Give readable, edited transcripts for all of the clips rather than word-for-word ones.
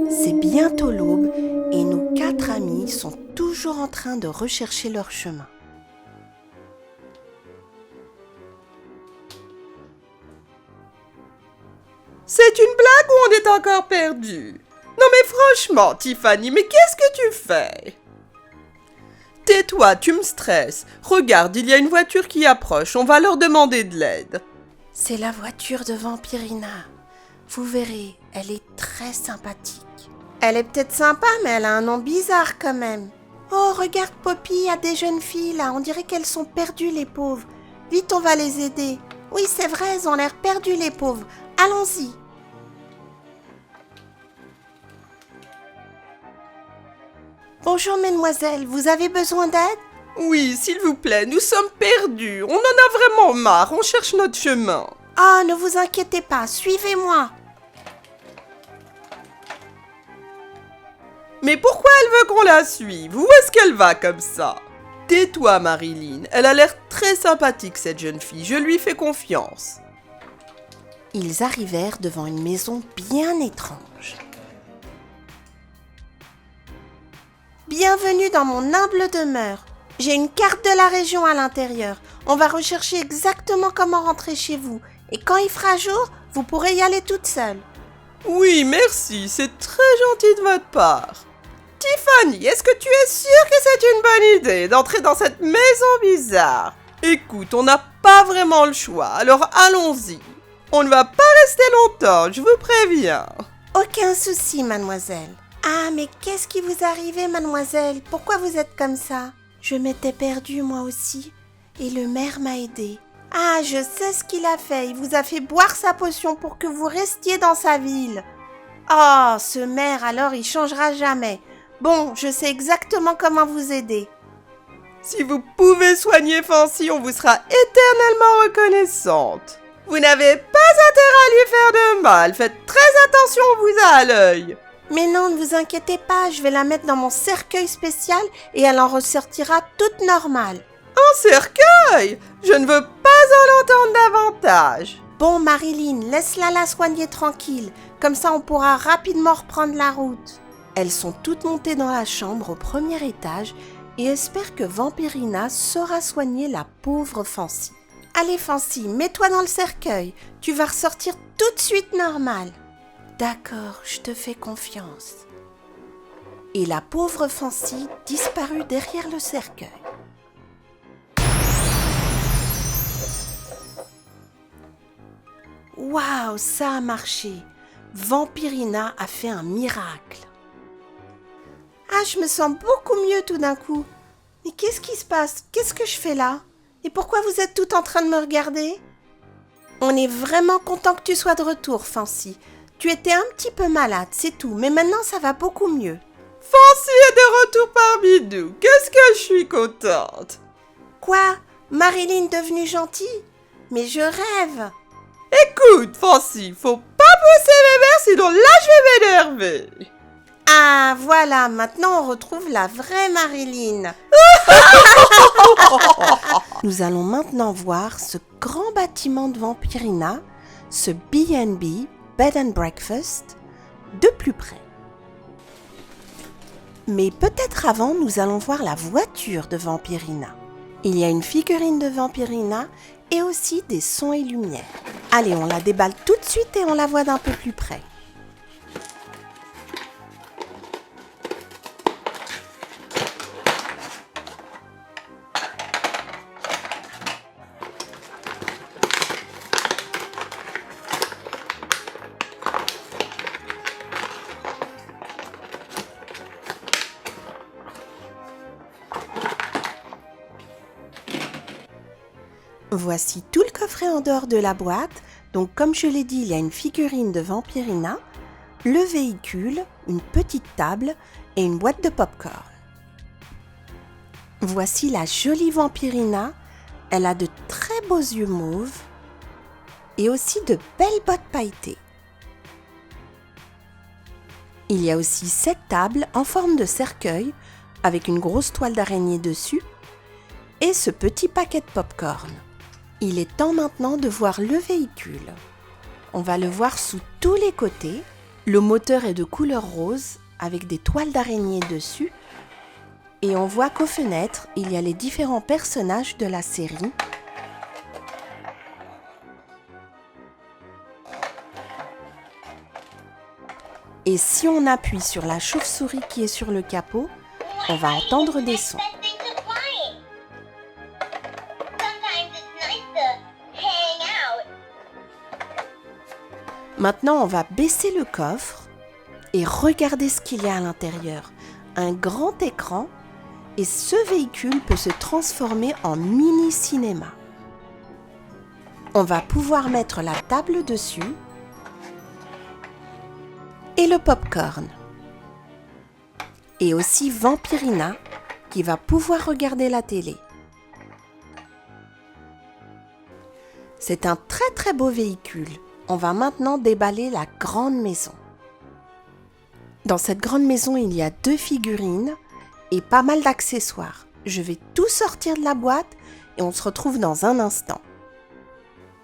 C'est bientôt l'aube et nos 4 amis sont toujours en train de rechercher leur chemin. C'est une blague ou on est encore perdu? Non mais franchement, Tiffany, mais qu'est-ce que tu fais? Tais-toi, tu me stresses. Regarde, il y a une voiture qui approche, on va leur demander de l'aide. C'est la voiture de Vampirina. Vous verrez, elle est très sympathique. Elle est peut-être sympa, mais elle a un nom bizarre quand même. Oh, regarde Poppy, il y a des jeunes filles là, on dirait qu'elles sont perdues les pauvres. Vite, on va les aider. Oui, c'est vrai, elles ont l'air perdues les pauvres. Allons-y. Bonjour mesdemoiselles, vous avez besoin d'aide? Oui, s'il vous plaît, nous sommes perdus. On en a vraiment marre, on cherche notre chemin. Ah, ne vous inquiétez pas, suivez-moi. Mais pourquoi elle veut qu'on la suive? Où est-ce qu'elle va comme ça? Tais-toi, Marilyn. Elle a l'air très sympathique, cette jeune fille. Je lui fais confiance. Ils arrivèrent devant une maison bien étrange. Bienvenue dans mon humble demeure. J'ai une carte de la région à l'intérieur. On va rechercher exactement comment rentrer chez vous. Et quand il fera jour, vous pourrez y aller toute seule. Oui, merci. C'est très gentil de votre part. Tiffany, est-ce que tu es sûre que c'est une bonne idée d'entrer dans cette maison bizarre? Écoute, on n'a pas vraiment le choix, alors allons-y. On ne va pas rester longtemps, je vous préviens. Aucun souci, mademoiselle. Ah, mais qu'est-ce qui vous arrive, mademoiselle? Pourquoi vous êtes comme ça? Je m'étais perdue, moi aussi, et le maire m'a aidée. Ah, je sais ce qu'il a fait. Il vous a fait boire sa potion pour que vous restiez dans sa ville. Oh, ce maire, alors, il changera jamais. Bon, je sais exactement comment vous aider. Si vous pouvez soigner Fancy, on vous sera éternellement reconnaissante. Vous n'avez pas intérêt à lui faire de mal. Faites très attention, on vous a à l'œil. Mais non, ne vous inquiétez pas, je vais la mettre dans mon cercueil spécial et elle en ressortira toute normale. Un cercueil? Je ne veux pas en entendre davantage. Bon, Marilyn, laisse-la la soigner tranquille. Comme ça, on pourra rapidement reprendre la route. Elles sont toutes montées dans la chambre au premier étage et espèrent que Vampirina saura soigner la pauvre Fancy. Allez, Fancy, mets-toi dans le cercueil. Tu vas ressortir tout de suite normale. D'accord, je te fais confiance. Et la pauvre Fancy disparut derrière le cercueil. Waouh, ça a marché. Vampirina a fait un miracle. Ah, je me sens beaucoup mieux tout d'un coup. Mais qu'est-ce qui se passe? Qu'est-ce que je fais là? Et pourquoi vous êtes toutes en train de me regarder? On est vraiment content que tu sois de retour, Fancy. Tu étais un petit peu malade, c'est tout, mais maintenant ça va beaucoup mieux. Fancy est de retour parmi nous. Qu'est-ce que je suis contente. Quoi? Marilyn devenue gentille? Mais je rêve. Écoute, Fancy, faut pas pousser mes verres, sinon là je vais m'énerver. Ah, voilà, maintenant on retrouve la vraie Marilyn. Nous allons maintenant voir ce grand bâtiment de Vampirina, ce B&B, Bed and Breakfast, de plus près. Mais peut-être avant, nous allons voir la voiture de Vampirina. Il y a une figurine de Vampirina et aussi des sons et lumières. Allez, on la déballe tout de suite et on la voit d'un peu plus près. Voici tout le coffret en dehors de la boîte. Donc comme je l'ai dit, il y a une figurine de Vampirina, le véhicule, une petite table et une boîte de popcorn. Voici la jolie Vampirina. Elle a de très beaux yeux mauves et aussi de belles bottes pailletées. Il y a aussi cette table en forme de cercueil avec une grosse toile d'araignée dessus et ce petit paquet de popcorn. Il est temps maintenant de voir le véhicule. On va le voir sous tous les côtés Le moteur est de couleur rose avec des toiles d'araignée dessus et on voit qu'aux fenêtres, il y a les différents personnages de la série. Et si on appuie sur la chauve-souris qui est sur le capot, on va entendre des sons. Maintenant, on va baisser le coffre et regarder ce qu'il y a à l'intérieur. Un grand écran et ce véhicule peut se transformer en mini-cinéma. On va pouvoir mettre la table dessus et le popcorn. Et aussi Vampirina qui va pouvoir regarder la télé. C'est un très beau véhicule. On va maintenant déballer la grande maison. Dans cette grande maison, il y a 2 figurines et pas mal d'accessoires. Je vais tout sortir de la boîte et on se retrouve dans un instant.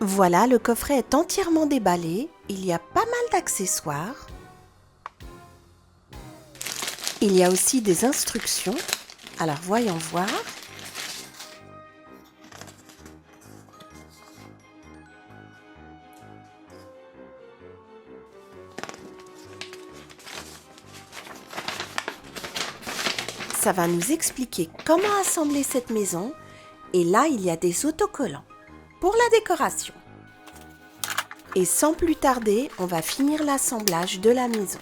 Voilà, le coffret est entièrement déballé. Il y a pas mal d'accessoires. Il y a aussi des instructions. Alors, voyons voir. Ça va nous expliquer comment assembler cette maison. Et là, il y a des autocollants pour la décoration. Et sans plus tarder, on va finir l'assemblage de la maison.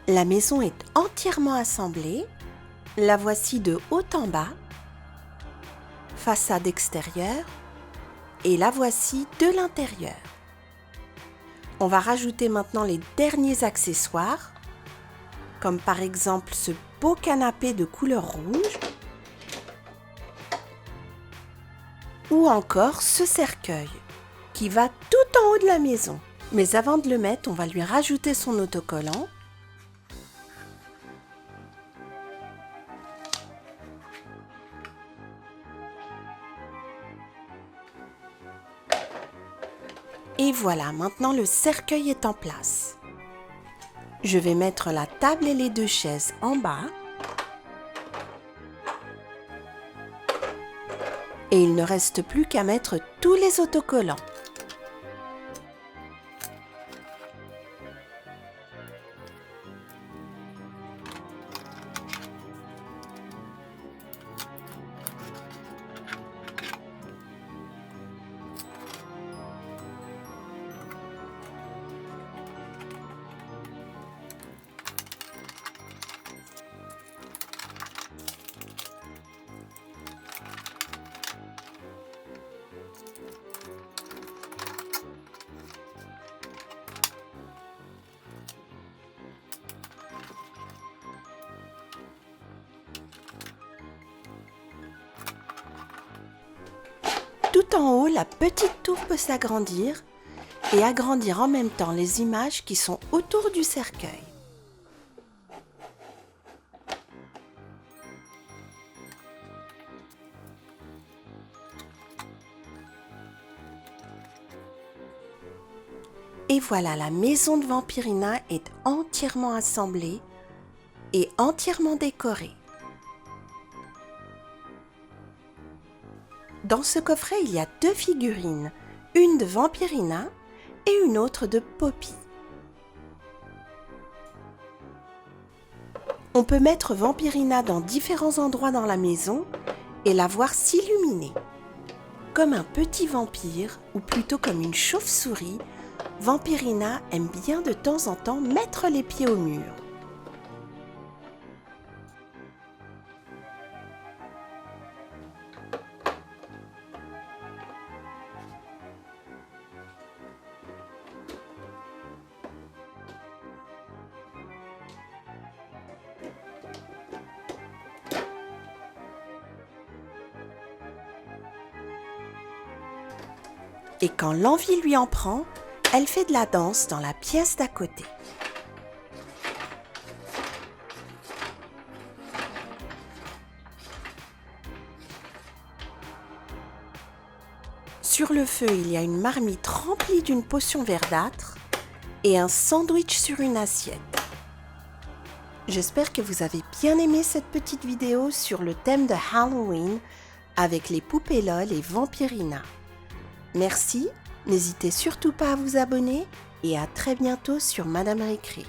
La maison est entièrement assemblée. La voici de haut en bas. Façade extérieure. Et la voici de l'intérieur. On va rajouter maintenant les derniers accessoires, comme par exemple ce beau canapé de couleur rouge, ou encore ce cercueil qui va tout en haut de la maison. Mais avant de le mettre, on va lui rajouter son autocollant. Et voilà, maintenant le cercueil est en place. Je vais mettre la table et les 2 chaises en bas. Et il ne reste plus qu'à mettre tous les autocollants. Tout en haut, la petite tour peut s'agrandir et agrandir en même temps les images qui sont autour du cercueil. Et voilà, la maison de Vampirina est entièrement assemblée et entièrement décorée. Dans ce coffret, il y a 2 figurines, une de Vampirina et une autre de Poppy. On peut mettre Vampirina dans différents endroits dans la maison et la voir s'illuminer. Comme un petit vampire, ou plutôt comme une chauve-souris, Vampirina aime bien de temps en temps mettre les pieds au mur. Et quand l'envie lui en prend, elle fait de la danse dans la pièce d'à côté. Sur le feu, il y a une marmite remplie d'une potion verdâtre et un sandwich sur une assiette. J'espère que vous avez bien aimé cette petite vidéo sur le thème de Halloween avec les poupées LOL et Vampirina. Merci, n'hésitez surtout pas à vous abonner et à très bientôt sur Madame Récré.